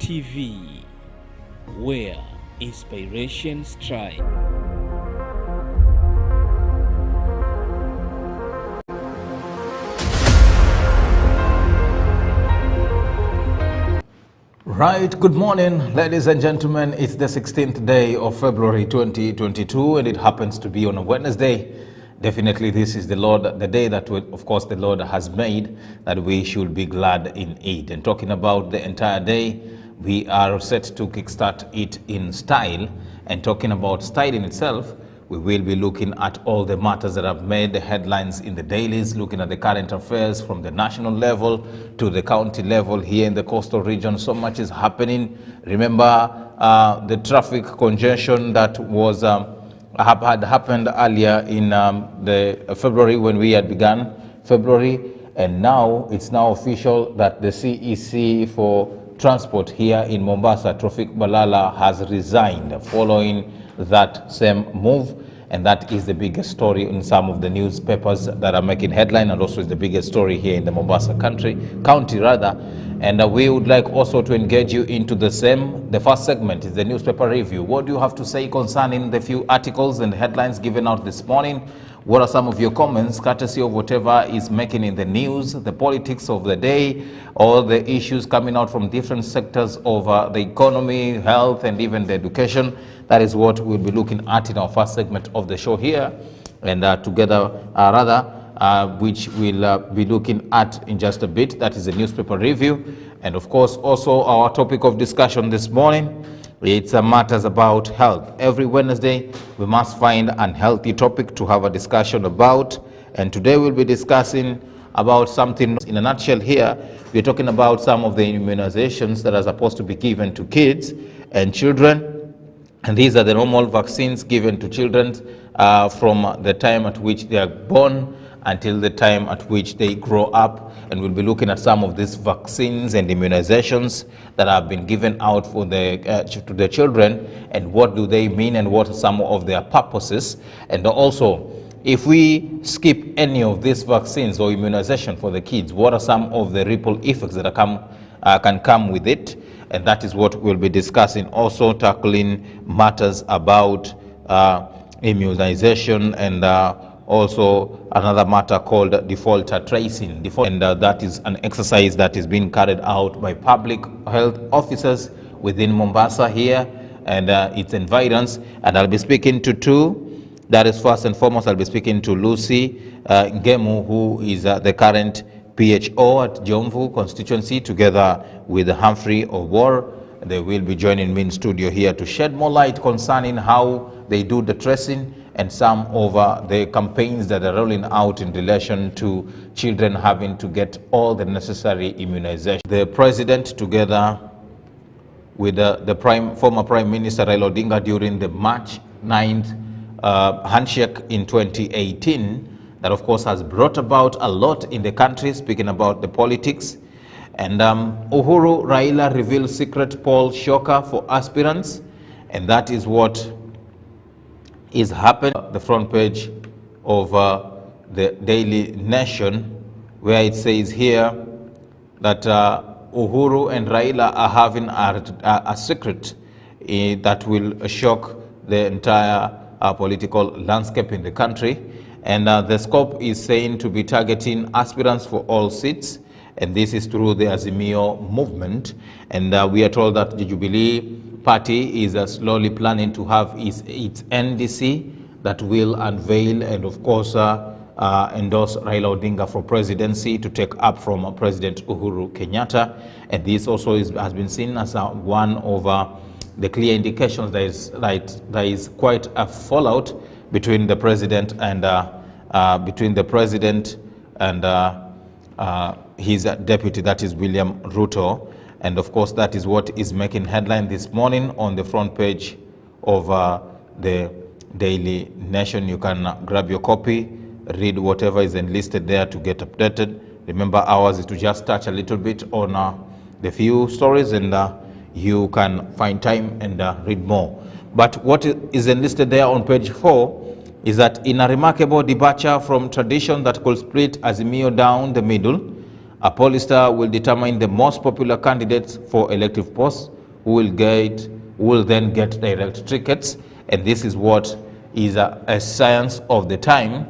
TV, where inspiration strikes. Right, good morning, ladies and gentlemen. It's the 16th day of February 2022, and it happens to be on a Wednesday. Definitely, this is the day that, of course, the Lord has made, that we should be glad in it. And talking about the entire day, we are set to kickstart it in style. And talking about style in itself, we will be looking at all the matters that have made the headlines in the dailies, looking at the current affairs from the national level to the county level here in the coastal region. So much is happening. Remember the traffic congestion that was had happened earlier in the February, when we had begun February, and now it's now official that the CEC for transport here in Mombasa, Tawfik Balala, has resigned following that same move. And that is the biggest story in some of the newspapers that are making headline, and also is the biggest story here in the Mombasa county rather. And we would like also to engage you into the same. The first segment is the newspaper review. What do you have to say concerning the few articles and headlines given out this morning? What are some of your comments, courtesy of whatever is making in the news, the politics of the day, or the issues coming out from different sectors of the economy, health, and even the education? That is what we'll be looking at in our first segment of the show here, and which we'll be looking at in just a bit. That is a newspaper review. And of course, also our topic of discussion this morning, it's matters about health. Every Wednesday, we must find an healthy topic to have a discussion about. And today we'll be discussing about something in a nutshell here. We're talking about some of the immunizations that are supposed to be given to kids and children. And these are the normal vaccines given to children from the time at which they are born until the time at which they grow up. And we'll be looking at some of these vaccines and immunizations that have been given out for to the children, and what do they mean, and what are some of their purposes. And also, if we skip any of these vaccines or immunization for the kids, what are some of the ripple effects that can come with it? And that is what we'll be discussing. Also tackling matters about immunization, and also another matter called defaulter tracing. And that is an exercise that is being carried out by public health officers within Mombasa here and its environs. And I'll be speaking to two. That is, first and foremost, I'll be speaking to Lucy Ngemu, who is the current PHO at Jomvu constituency, together with Humphrey Owor. They will be joining me in studio here to shed more light concerning how they do the tracing and some of the campaigns that are rolling out in relation to children having to get all the necessary immunization. The president, together with the former Prime Minister Raila Odinga, during the March 9th handshake in 2018, that of course has brought about a lot in the country, speaking about the politics. And Uhuru Raila reveals secret poll shocker for aspirants, and that is what is happening. The front page of the Daily Nation, where it says here that Uhuru and Raila are having a secret that will shock the entire political landscape in the country. And the scope is saying to be targeting aspirants for all seats, and this is through the Azimio movement. And we are told that the Jubilee Party is slowly planning to have its NDC that will unveil and of course endorse Raila Odinga for presidency, to take up from President Uhuru Kenyatta. And this also has been seen as one of the clear indications there is quite a fallout between the president and his deputy, that is William Ruto. And of course, that is what is making headline this morning on the front page of the Daily Nation. You can grab your copy, read whatever is enlisted there to get updated. Remember, ours is to just touch a little bit on the few stories, and you can find time and read more. But what is enlisted there on page 4 is that in a remarkable departure from tradition that could split Azimio down the middle, A pollster will determine the most popular candidates for elective posts who will then get direct tickets. And this is what is a science of the time,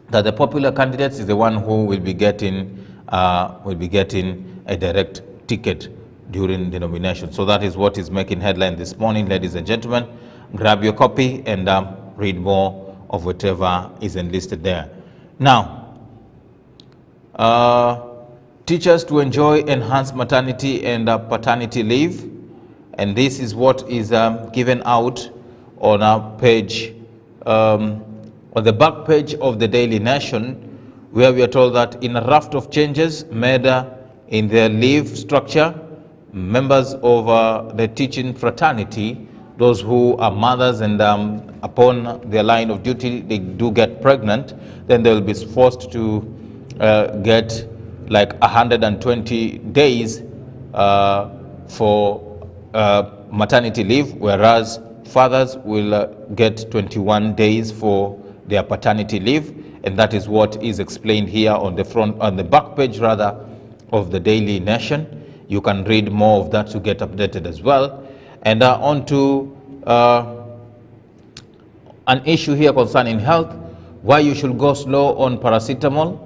that the popular candidates is the one who will be getting a direct ticket during the nomination. So that is what is making headline this morning, ladies and gentlemen. Grab your copy and read more of whatever is enlisted there. Now, teachers to enjoy enhanced maternity and paternity leave, and this is what is given out on our page, on the back page of the Daily Nation, where we are told that in a raft of changes made in their leave structure, members of the teaching fraternity, those who are mothers and upon their line of duty, they do get pregnant, then they will be forced to get like 120 days for maternity leave, whereas fathers will get 21 days for their paternity leave. And that is what is explained here on the back page rather of the Daily Nation. You can read more of that to get updated as well. And on to an issue here concerning health, why you should go slow on paracetamol.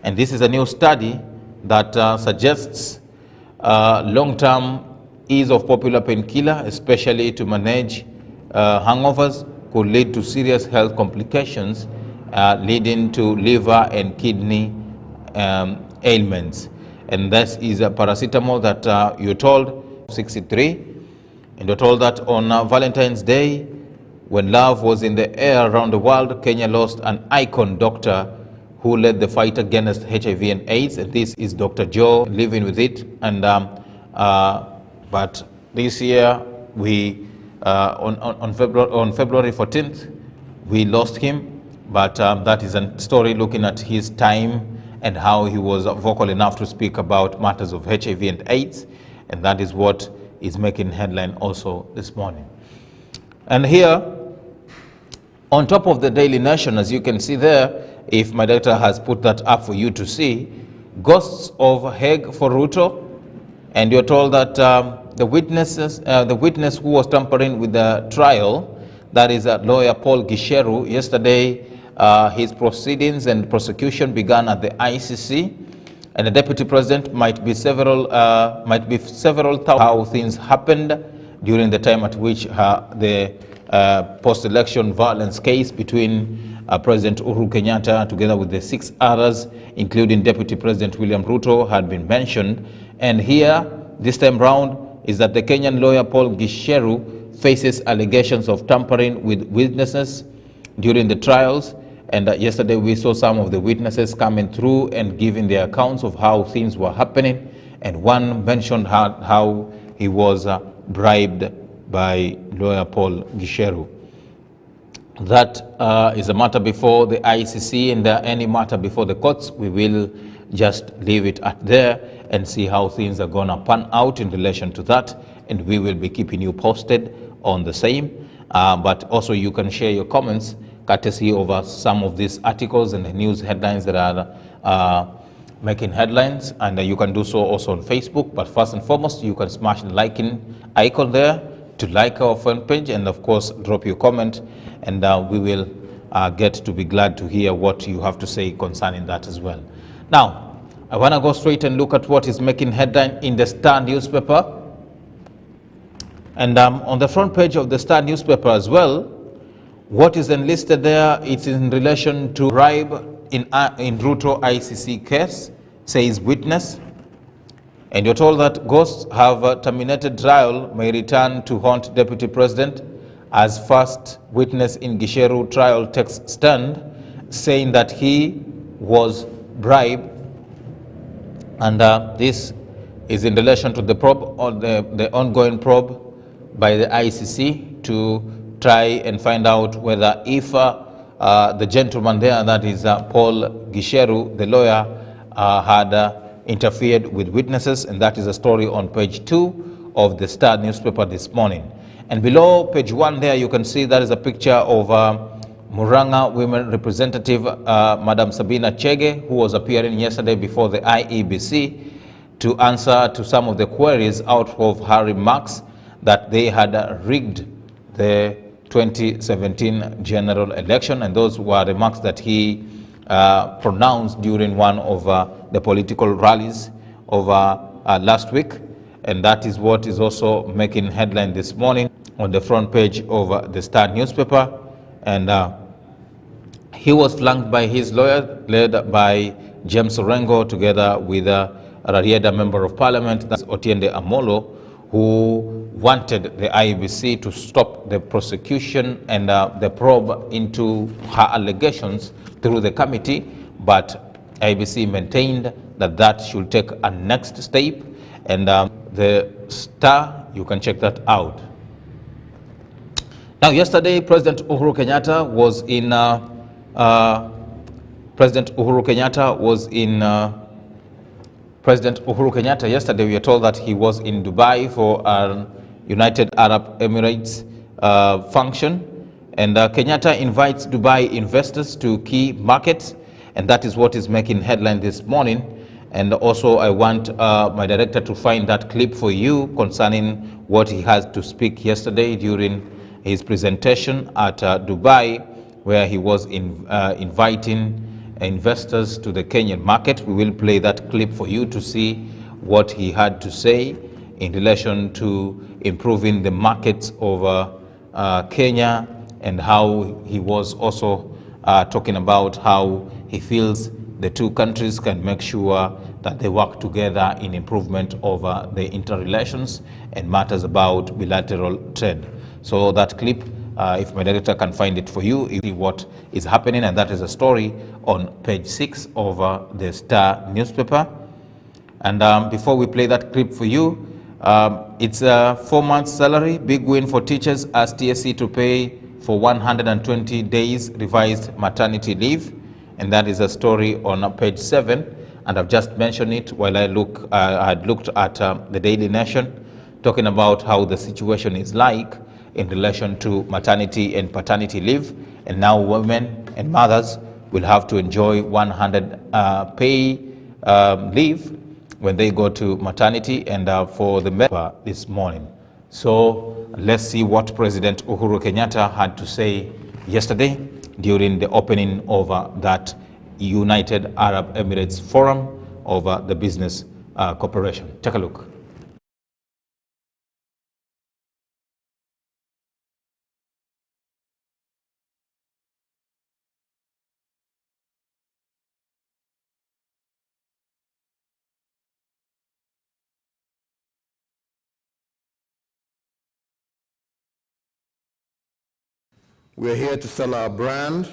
And this is a new study that suggests long-term ease of popular painkiller, especially to manage hangovers, could lead to serious health complications, leading to liver and kidney ailments. And this is a paracetamol that you're told 63. And you're told that on Valentine's Day, when love was in the air around the world, Kenya lost an icon doctor who led the fight against HIV and AIDS. And this is Dr. Joe, living with it. And but this year, we on February 14th, we lost him. But that is a story looking at his time and how he was vocal enough to speak about matters of HIV and AIDS. And that is what is making headline also this morning. And here, on top of the Daily Nation, as you can see there, if my director has put that up for you to see, ghosts of Hague for Ruto. And you're told that the witness who was tampering with the trial, that is lawyer Paul Gisheru, yesterday his proceedings and prosecution began at the ICC, and the deputy president might be several how things happened during the time at which the post-election violence case between President Uhuru Kenyatta together with the 6 others, including Deputy President William Ruto, had been mentioned. And here, this time round, is that the Kenyan lawyer Paul Gisheru faces allegations of tampering with witnesses during the trials. And yesterday we saw some of the witnesses coming through and giving their accounts of how things were happening. And one mentioned how he was bribed by lawyer Paul Gisheru. That is a matter before the ICC, and any matter before the courts, we will just leave it at there and see how things are going to pan out in relation to that. And we will be keeping you posted on the same. But also you can share your comments courtesy over some of these articles and the news headlines that are making headlines. And you can do so also on Facebook. But first and foremost, you can smash the liking icon there to like our fan page, and of course drop your comment, and we will get to be glad to hear what you have to say concerning that as well. Now, I want to go straight and look at what is making headline in the Star newspaper. And on the front page of the Star newspaper as well, what is enlisted there, it's in relation to bribe in Ruto ICC case, says witness. And you're told that ghosts have terminated trial may return to haunt deputy president as first witness in Gisheru trial takes stand, saying that he was bribed. And this is in relation to the probe, or the ongoing probe by the ICC to try and find out whether if the gentleman there, that is Paul Gisheru, the lawyer, had interfered with witnesses. And that is a story on page 2 of the Star newspaper this morning. And below page 1 there, you can see that is a picture of Muranga Women Representative, Madam Sabina Chege, who was appearing yesterday before the IEBC to answer to some of the queries out of her remarks that they had rigged the 2017 general election, and those were remarks that he pronounced during one of the political rallies over last week, and that is what is also making headline this morning on the front page of the Star newspaper. And he was flanked by his lawyer, led by James Orengo, together with a Rarieda Member of Parliament, that's Otiende Amolo, who wanted the IEBC to stop the prosecution and the probe into her allegations through the committee, but IEBC maintained that that should take a next step, and the Star, you can check that out. Now, yesterday, President Uhuru Kenyatta was in President Uhuru Kenyatta, yesterday we are told that he was in Dubai for a United Arab Emirates function, and Kenyatta invites Dubai investors to key markets, and that is what is making headline this morning. And also I want my director to find that clip for you concerning what he has to speak yesterday during his presentation at Dubai, where he was inviting investors to the Kenyan market. We will play that clip for you to see what he had to say in relation to improving the markets of Kenya, and how he was also talking about how he feels the two countries can make sure that they work together in improvement of the interrelations and matters about bilateral trade. So that clip, if my director can find it for you, you see what is happening, and that is a story on page 6 of the Star newspaper. And before we play that clip for you, it's a 4 months salary, big win for teachers as TSC to pay for 120 days revised maternity leave, and that is a story on page 7. And I've just mentioned it while I had looked at the Daily Nation, talking about how the situation is like in relation to maternity and paternity leave, and now women and mothers will have to enjoy 100 pay leave when they go to maternity, and for the men this morning. So let's see what President Uhuru Kenyatta had to say yesterday during the opening of that United Arab Emirates Forum of the Business Corporation. Take a look. We're here to sell our brand,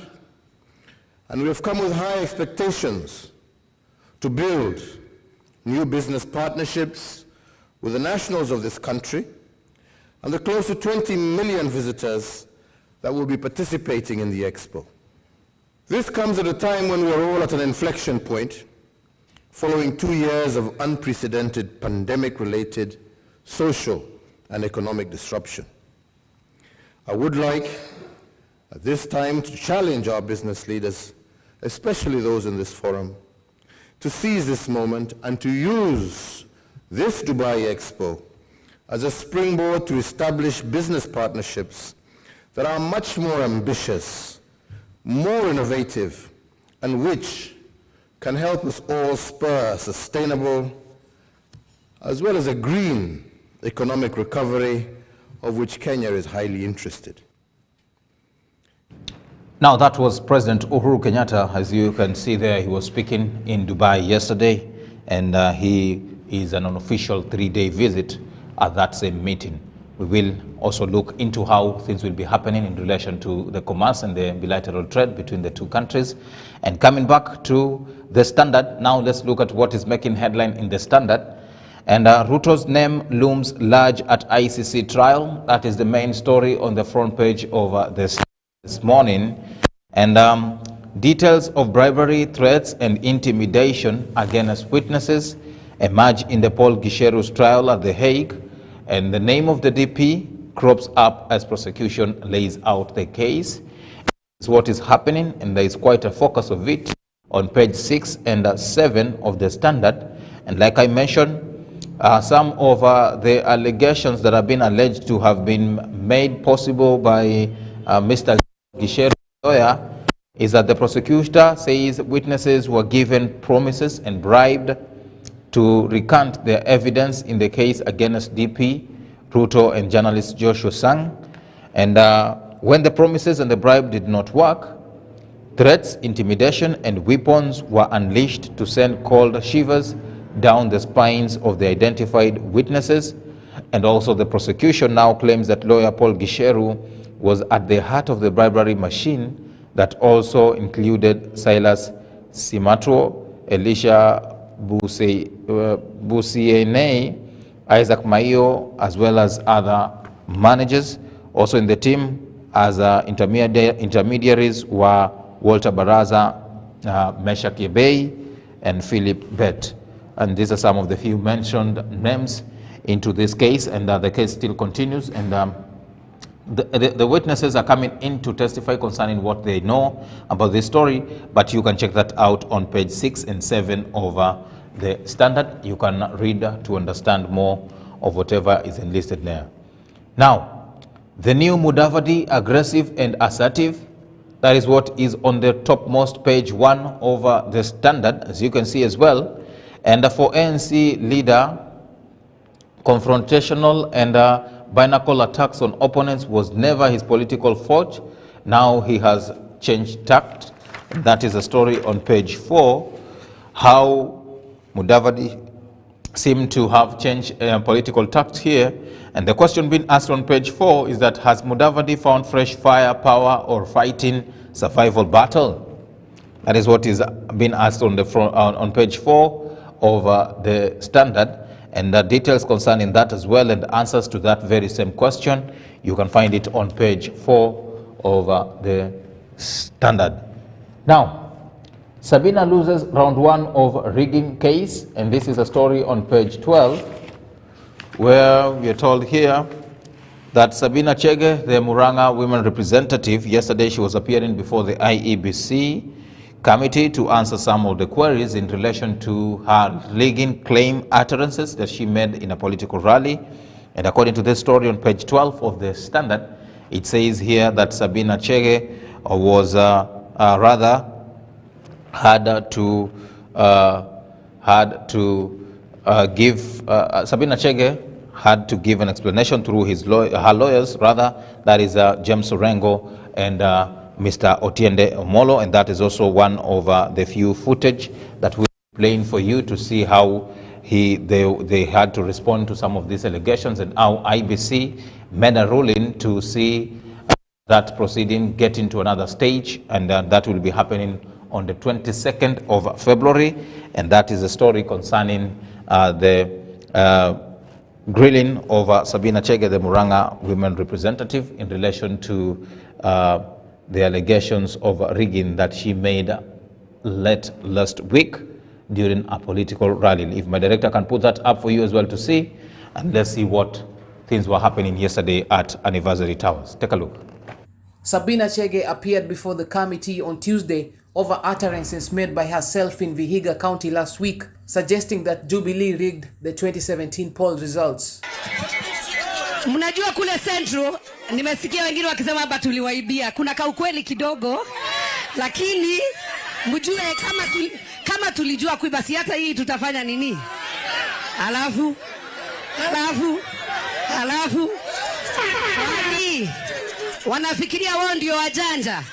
and we have come with high expectations to build new business partnerships with the nationals of this country and the close to 20 million visitors that will be participating in the expo. This comes at a time when we are all at an inflection point, following 2 years of unprecedented pandemic-related social and economic disruption. I would like at this time to challenge our business leaders, especially those in this forum, to seize this moment and to use this Dubai Expo as a springboard to establish business partnerships that are much more ambitious, more innovative, and which can help us all spur a sustainable as well as a green economic recovery, of which Kenya is highly interested. Now, that was President Uhuru Kenyatta. As you can see there, he was speaking in Dubai yesterday, and he is on an official 3-day visit at that same meeting. We will also look into how things will be happening in relation to the commerce and the bilateral trade between the two countries. And coming back to the Standard, now let's look at what is making headline in the Standard. And Ruto's name looms large at ICC trial. That is the main story on the front page of this morning. And details of bribery, threats, and intimidation against witnesses emerge in the Paul Gisheru's trial at The Hague, and the name of the DP crops up as prosecution lays out the case. is what is happening, and there is quite a focus of it on page 6 and 7 of the Standard. And like I mentioned, some of the allegations that have been alleged to have been made possible by Mr. Gisheru's lawyer is that the prosecutor says witnesses were given promises and bribed to recant their evidence in the case against DP, Ruto, and journalist Joshua Sang. And when the promises and the bribe did not work, threats, intimidation, and weapons were unleashed to send cold shivers down the spines of the identified witnesses. And also the prosecution now claims that lawyer Paul Gisheru was at the heart of the bribery machine that also included Silas Simatro, Elisha Busiene, Isaac Maio, as well as other managers. Also in the team as intermediaries were Walter Baraza, Meshach Yebei, and Philip Bett. And these are some of the few mentioned names into this case, and the case still continues. And the witnesses are coming in to testify concerning what they know about this story, but you can check that out on page 6 and 7 of the Standard. You can read to understand more of whatever is enlisted there. Now, the new Mudavadi, aggressive and assertive, that is what is on the topmost page 1 of the Standard, as you can see as well. And for ANC leader, confrontational and binacle attacks on opponents was never his political forte. Now he has changed tact. That is a story on page 4, how Mudavadi seemed to have changed political tact here. And the question being asked on page 4 is that, has Mudavadi found fresh firepower or fighting survival battle? That is what is being asked on the front, on page 4 of the Standard. And the details concerning that as well, and answers to that very same question, you can find it on page 4 of the Standard. Now, Sabina loses round 1 of rigging case, and this is a story on page 12, where we are told here that Sabina Chege, the Muranga women representative, yesterday she was appearing before the IEBC committee to answer some of the queries in relation to her rigging claim utterances that she made in a political rally. And according to this story on page 12 of the Standard, it says here that Sabina Chege was Sabina Chege had to give an explanation through her lawyers, that is James Orengo and Mr. Otiende Omolo, and that is also one of the few footage that we're playing for you to see how they had to respond to some of these allegations, and how IBC made a ruling to see that proceeding get into another stage, and that will be happening on the 22nd of February, and that is a story concerning the grilling of Sabina Chege, the Muranga women representative, in relation to the allegations of rigging that she made late last week during a political rally. If my director can put that up for you as well to see, and let's see what things were happening yesterday at Anniversary Towers. Take a look. Sabina Chege appeared before the committee on Tuesday over utterances made by herself in Vihiga County last week, suggesting that Jubilee rigged the 2017 poll results. Mnajua kule Central, nimesikia wengine wakisema hapa tuliwaibia. Kuna kaukweli kidogo, lakini mjue kama tulijua kuiba, si hata hii tutafanya nini? Alafu wanafikiria wao ndio wajanja.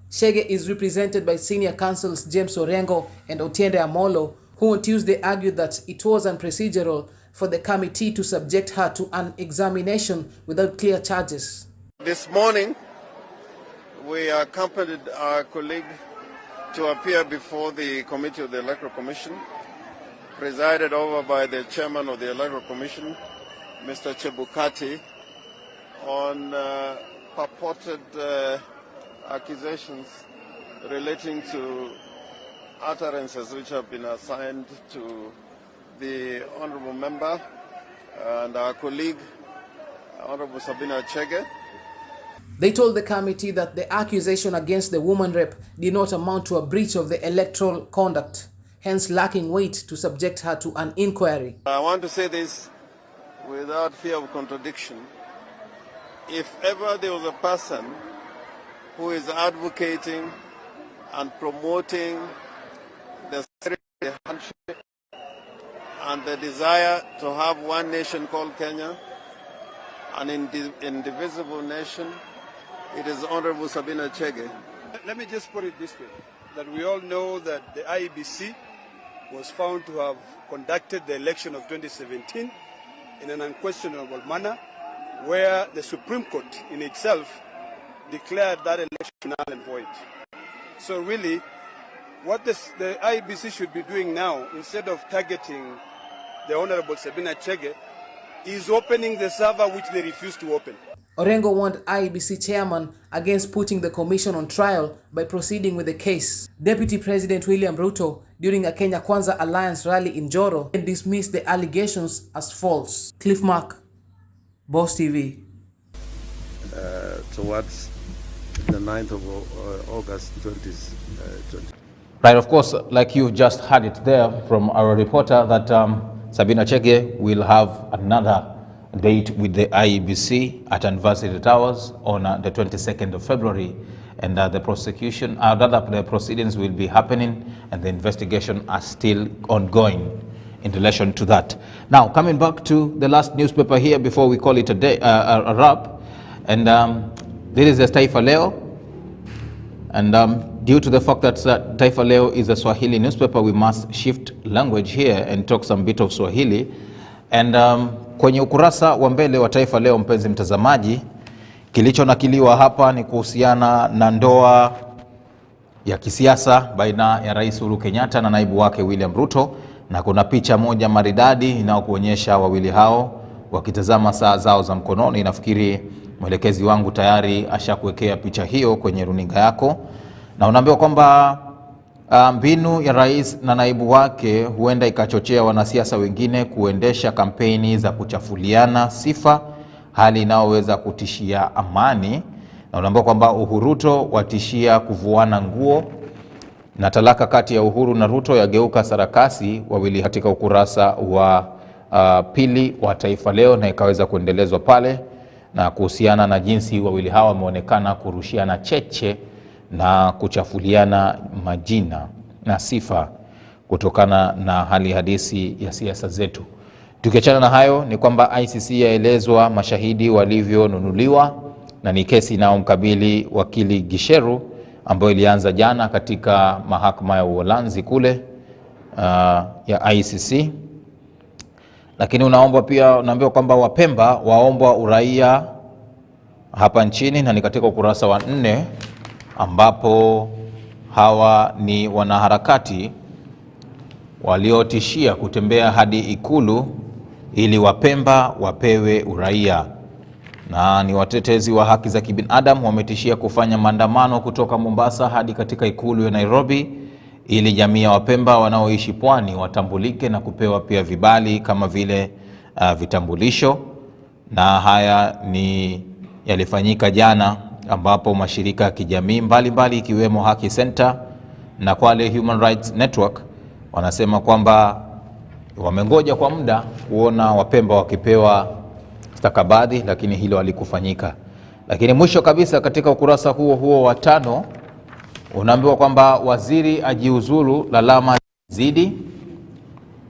Chege is represented by senior counsels James Orengo and Otiende Omolo, who on Tuesday argued that it was unprocedural for the committee to subject her to an examination without clear charges. This morning, we accompanied our colleague to appear before the Committee of the Electoral Commission, presided over by the Chairman of the Electoral Commission, Mr. Chebukati, on purported accusations relating to utterances which have been assigned to the Honorable Member and our colleague, Honorable Sabina Chege. They told the committee that the accusation against the woman rep did not amount to a breach of the electoral conduct, hence lacking weight to subject her to an inquiry. I want to say this without fear of contradiction. If ever there was a person who is advocating and promoting the handshake and the desire to have one nation called Kenya, an indivisible nation, it is Honorable Sabina Chege. Let me just put it this way, that we all know that the IEBC was found to have conducted the election of 2017 in an unquestionable manner, where the Supreme Court in itself declared that election null and void. So really, what the IEBC should be doing now, instead of targeting the Honorable Sabina Chege, is opening the server which they refused to open. Orengo warned IEBC chairman against putting the commission on trial by proceeding with the case. Deputy President William Ruto, during a Kenya Kwanza Alliance rally in Joro, dismissed the allegations as false. Cliff Mark, Boss TV. Towards the 9th of August 2020. Right, of course, like you just heard it there from our reporter, that Sabina Chege will have another date with the IEBC at University Towers on the 22nd of February, and the prosecution, the proceedings will be happening, and the investigation are still ongoing in relation to that. Now, coming back to the last newspaper here before we call it a day, a wrap, and this is the Taifa Leo, and due to the fact that Taifa Leo is a Swahili newspaper, we must shift language here and talk some bit of Swahili. And kwenye ukurasa wa mbele wa Taifa Leo, mpenzi mtazamaji, kilichonakiliwa hapa ni kuhusiana na ndoa ya kisiasa baina ya Rais Uhuru Kenyatta na naibu wake William Ruto, na kuna picha moja maridadi inayokuonyesha wawili hao wakitazama saa zao za mkononi. Nafikiri mwelekezi wangu tayari ashakuwekea picha hiyo kwenye runinga yako, na unaambiwa kwamba mbinu ya rais na naibu wake huenda ikachochea wanasiasa wengine kuendesha kampeni za kuchafuliana sifa, hali inayoweza kutishia amani. Na unaambiwa kwamba Ruto watishia kuvuana nguo, na talaka kati ya Uhuru na Ruto yageuka sarakasi, wawili katika ukurasa wa pili wa Taifa Leo, na ikaweza kuendelezwa pale na kuhusiana na jinsi wawili hawa wameonekana kurushiana cheche na kuchafuliana majina na sifa kutokana na hali hadisi ya siasa zetu. Tukiachana na hayo, ni kwamba ICC yaelezwa mashahidi walivyonunuliwa, na ni kesi inayomkabili wakili Gisheru ambayo ilianza jana katika mahakama ya Uholanzi kule ya ICC. Lakini unaambiwa kwamba Wapemba waombwa uraia hapa nchini, na ni katika ukurasa wa 4 ambapo hawa ni wanaharakati waliotishia kutembea hadi Ikulu ili Wapemba wapewe uraia, na ni watetezi wa haki za kibinadamu wametishia kufanya maandamano kutoka Mombasa hadi katika Ikulu ya Nairobi ili jamii ya Wapemba wanaoishi pwani watambulike na kupewa pia vibali kama vile vitambulisho. Na haya ni yalifanyika jana, ambapo mashirika ya kijamii mbalimbali ikiwemo Haki Center na Kwale Human Rights Network wanasema kwamba wamengoja kwa muda kuona Wapemba wakipewa stakabadhi, lakini hilo halikufanyika. Lakini mwisho kabisa katika ukurasa huo wa 5 unaambiwa kwamba waziri ajiuzulu, lalama zidi.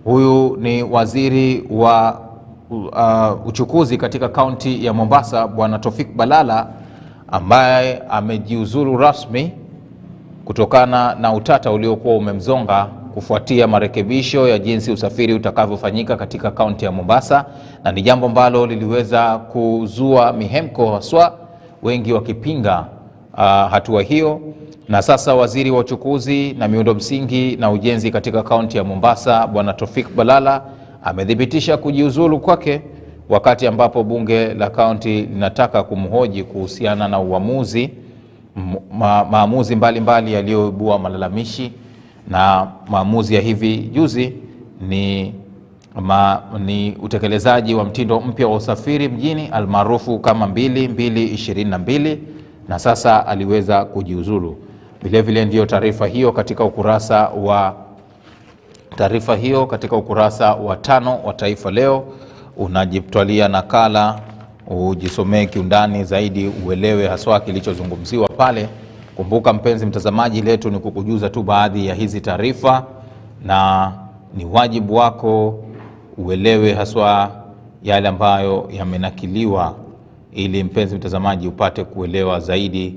Huyu ni waziri wa uchukuzi katika kaunti ya Mombasa, Bwana Tofik Balala, ambaye amejiuzulu rasmi kutokana na utata uliokuwa umemzonga kufuatia marekebisho ya jinsi usafiri utakavyofanyika katika kaunti ya Mombasa, na ni jambo ambalo liliweza kuzua mihemko, haswa wengi wakipinga hatua hiyo. Na sasa waziri wa uchukuzi na miundo msingi na ujenzi katika kaunti ya Mombasa, Bwana Tofik Balala, amedhibitisha kujiuzulu kwake, wakati ambapo bunge la kaunti linataka kumhoji kuhusiana na maamuzi mbalimbali yaliyoibua malalamishi. Na maamuzi ya hivi juzi ni utekelezaji wa mtindo mpya wa usafiri mjini almaarufu kama 2222, na sasa aliweza kujiuzuru. Vile vile ndio taarifa hiyo katika ukurasa wa 5 wa Taifa Leo. Unajitwalia nakala, ujisomee kiundani zaidi, uelewe haswa kilichozungumziwa pale. Kumbuka mpenzi mtazamaji, letu ni kukujuza tu baadhi ya hizi taarifa, na ni wajibu wako uelewe haswa yale ambayo yamenakiliwa, ili mpenzi mtazamaji upate kuelewa zaidi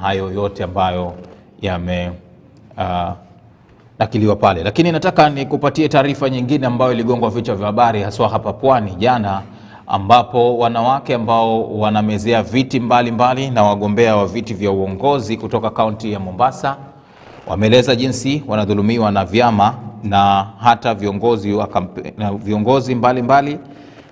hayo yote ambayo nakiliwa pale. Lakini nataka nikupatie taarifa nyingine ambayo iligongwa vichwa vya habari haswa hapa Pwani jana, ambapo wanawake ambao wanamezea viti mbalimbali na wagombea wa viti vya uongozi kutoka kaunti ya Mombasa wameeleza jinsi wanadhulumiwa na vyama na hata viongozi mbalimbali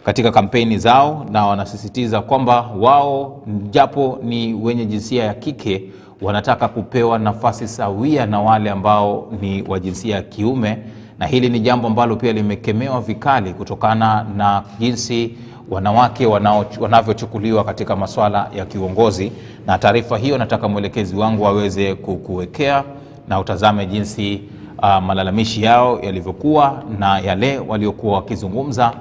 katika kampeni zao, na wanasisitiza kwamba wao japo ni wenye jinsia ya kike wanataka kupewa nafasi sawia na wale ambao ni wa jinsia ya kiume, na hili ni jambo ambalo pia limekemewa vikali kutokana na jinsi wanawake wanavyochukuliwa katika masuala ya kiuongozi. Na taarifa hiyo nataka mwelekezi wangu aweze kukuwekea na utazame jinsi malalamishi yao yalivyokuwa na yale waliokuwa wakizungumza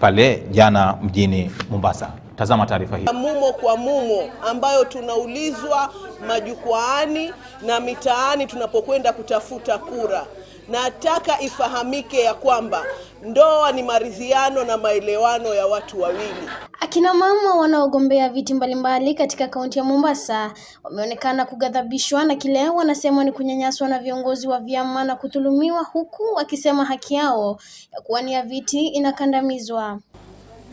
pale jana mjini Mombasa. Tazama taarifa hii. Mumo kwa mumo ambayo tunaulizwa majukwaani na mitaani tunapokwenda kutafuta kura. Nataka ifahamike ya kwamba ndoa ni maridhiano na maelewano ya watu wawili. Akina mama wanaogombea viti mbalimbali katika kaunti ya Mombasa wameonekana kughadhabishwa na kile wanasema ni kunyanyaswa na viongozi wa vyama na kudhulumiwa, huku wakisema haki yao ya kuwania viti inakandamizwa.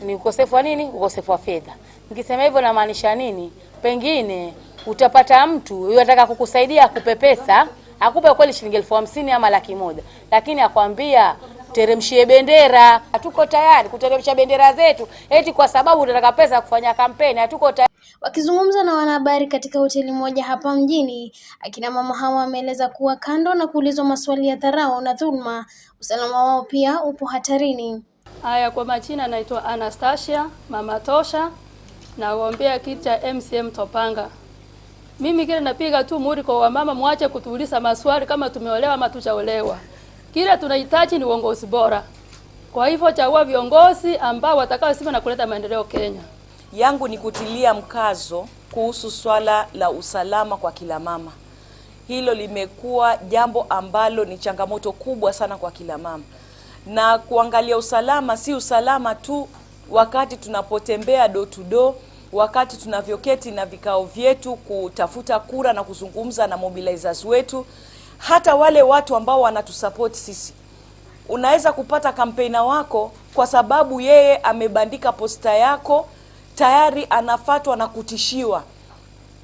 Ni ukosefu wa nini? Ukosefu wa fedha. Nikisema hivyo namaanisha nini? Pengine utapata mtu anataka kukusaidia akupe pesa, akupe kweli shilingi 50,000 ama 100,000, lakini akwambia teremshie bendera. Hatuko tayari kuteremsha bendera zetu eti kwa sababu tunataka pesa kufanya kampeni. Hatuko tayari. Wakizungumza na wanahabari katika hoteli moja hapa mjini, akina mama hawa wameeleza kuwa kando na kuulizwa maswali ya dharau na dhulma, usalama wao pia upo hatarini. Haya, kwa majina naitwa Anastasia Mama Tosha, nagombea kiti cha MCM Topanga. Mimi kile napiga tu muri kwa wamama, muache kutuuliza maswali kama tumeolewa ama tujaolewa. Kile tunahitaji ni uongozi bora. Kwa hivyo chagua viongozi ambao watakao simama na kuleta maendeleo Kenya. Yangu ni kutilia mkazo kuhusu swala la usalama kwa kila mama. Hilo limekuwa jambo ambalo ni changamoto kubwa sana kwa kila mama. Na kuangalia usalama, si usalama tu wakati tunapotembea door to door, wakati tunavyoketi na vikao vyetu kutafuta kura na kuzungumza na mobilizers wetu, hata wale watu ambao wanatusupport sisi. Unaweza kupata kampeni wako kwa sababu yeye amebandika posta yako, tayari anafatwa na kutishiwa.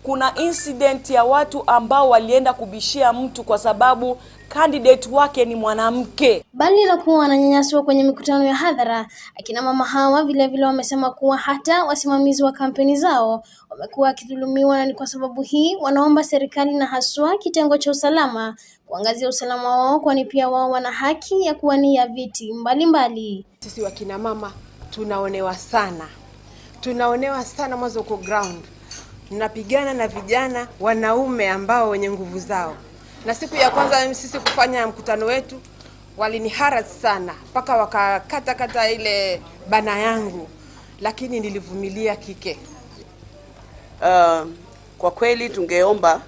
Kuna incident ya watu ambao walienda kubishia mtu kwa sababu candidate wake ni mwanamke. Bali na kuwa wananyanyaswa kwenye mikutano ya hadhara, akina mama hawa vile vile wamesema kuwa hata wasimamizi wa kampeni zao wamekuwa wakidhulumiwa, na ni kwa sababu hii wanaomba serikali na haswa kitengo cha usalama kuangazia usalama wao, kwani pia wao wana haki ya kuwania viti mbalimbali. Sisi wakina mama tunaonewa sana mwanzo kwa ground. Tunapigana na vijana wanaume ambao wenye nguvu zao. Na siku ya kwanza sisi kufanya mkutano wetu waliniharas sana mpaka wakakata ile bana yangu, lakini nilivumilia kike. Kwa kweli tungeomba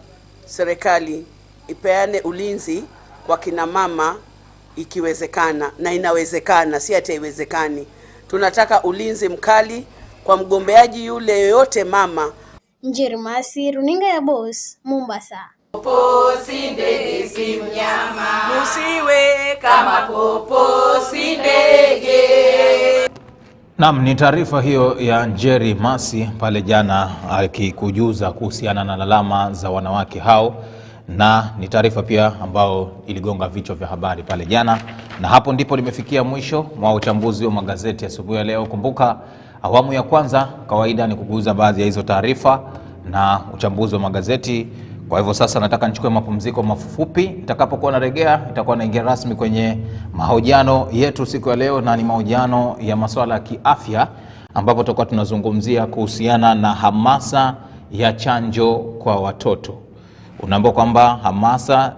serikali ipeane ulinzi kwa kina mama ikiwezekana, na inawezekana, si ati haiwezekani. Tunataka ulinzi mkali kwa mgombeaji yule yoyote mama. Njermasi, runinga ya Boss, Mombasa. Popo si ndege si mnyama, musiwe kama popo si ndege. Naam, ni taarifa hiyo ya Njeri Masi pale jana akikujuza kuhusiana na lalama za wanawake hao, na ni taarifa pia ambao iligonga vichwa vya habari pale jana. Na hapo ndipo limefikia mwisho mwa uchambuzi wa magazeti asubuhi ya leo. Kumbuka awamu ya kwanza kawaida ni kukuuza baadhi ya hizo taarifa na uchambuzi wa magazeti. Kwa hivyo sasa nataka nichukue mapumziko mafupi. Nitakapokuwa narejea itakuwa naingia rasmi kwenye mahojiano yetu siku ya leo, na ni mahojiano ya masuala ya kiafya, ambapo tutakuwa tunazungumzia kuhusiana na hamasa ya chanjo kwa watoto. Unaambiwa kwamba hamasa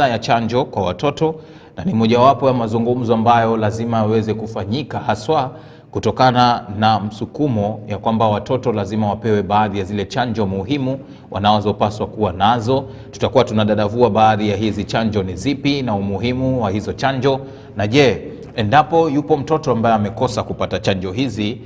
ya chanjo kwa watoto, na ni mojawapo ya mazungumzo ambayo lazima yaweze kufanyika, haswa kutokana na msukumo ya kwamba watoto lazima wapewe baadhi ya zile chanjo muhimu wanazopaswa kuwa nazo. Tutakuwa tunadadavua baadhi ya hizi chanjo ni zipi na umuhimu wa hizo chanjo, na je, endapo yupo mtoto ambaye amekosa kupata chanjo hizi,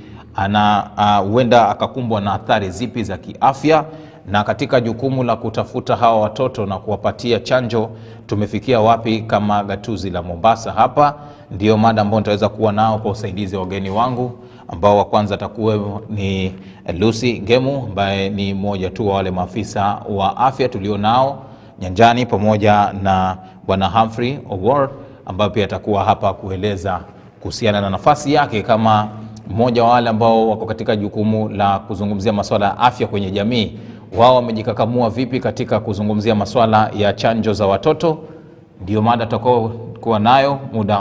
huenda akakumbwa na athari zipi za kiafya. Na katika jukumu la kutafuta hawa watoto na kuwapatia chanjo, tumefikia wapi kama gatuzi la Mombasa? Hapa ndio mada ambayo nitaweza kuwa nao kwa usaidizi wa wageni wangu, ambao wa kwanza atakuwa ni Lucy Ngemu, ambaye ni mmoja tu wa wale maafisa wa afya tulio nao nyanjani, pamoja na bwana Humphrey Owor, ambaye pia atakuwa hapa kueleza kuhusiana na nafasi yake kama mmoja wa wale ambao wako katika jukumu la kuzungumzia masuala ya afya kwenye jamii. Wao wamejikakamua vipi katika kuzungumzia masuala ya chanjo za watoto? Ndio mada tutakao kuwa nayo muda